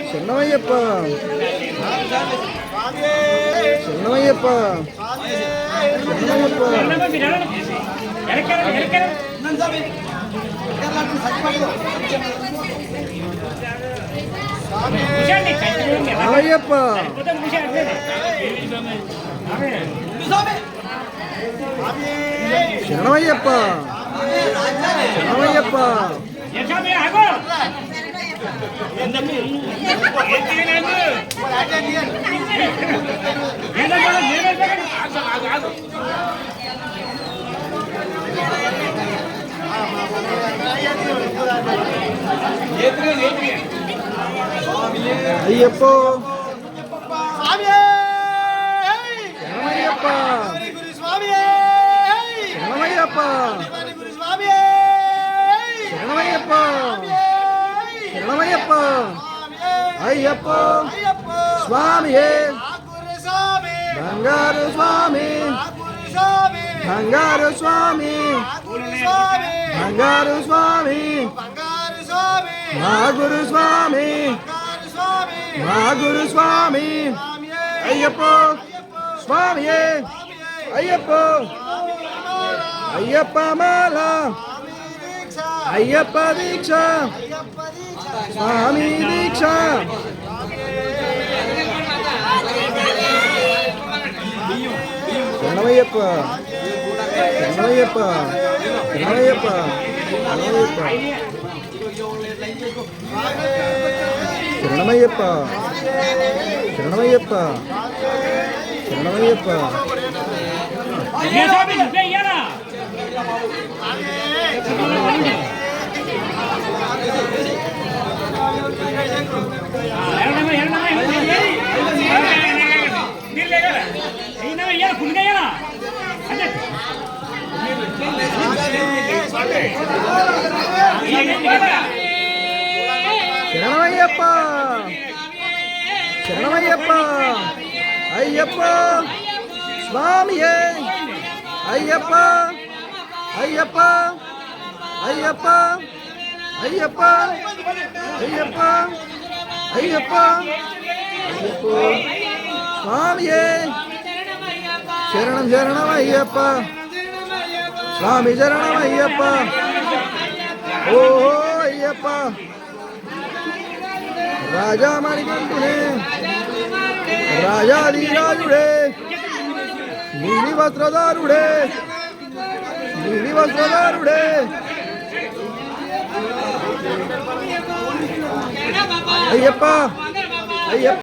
శరణమయ్యప్ప శరణమయ్యప్ప అయ్యప్ప శరణమయ్యప్ప శరణమయ్యప్ప అయ్యప్ప శరణమయ్యప్ప శరణమయ్యప్ప శరణమయ్యప్ప శరణమయ్యప్ప అయ్యప్ప స్వామియే బంగారు స్వామి బంగారు స్వామి బంగారు స్వామి మా గురు స్వామి మా గురు స్వామి అయ్యప్ప స్వామియే అయ్యప్ప అయ్యప్ప మాల అయ్యప్ప దీక్ష స్వామి దీక్ష శరణమయ్యప్ప శరణమయ్యప్ప శరణమయ్యప్ప శరణమయ్యప్ప శరణమయ్యప్ప శరణమయ్యప్ప శరణమయ్యప్ప శరణమయ్యప్ప అయ్యప్ప స్వామియే అయ్యప్ప అయ్యప్ప అయ్యప్ప అయ్యప్ప అయ్యప్ప అయ్యప్ప అయ్యప్ప స్వామియే శరణం శరణం అయ్యప్ప స్వామి శరణం అయ్యప్ప ఓహో అయ్యప్ప రాజా మణికంఠునే రాజాధిరాజుడే నీలి వస్త్రధారుడే నీలి వస్త్రధారుడే అయ్యప్ప అయ్యప్ప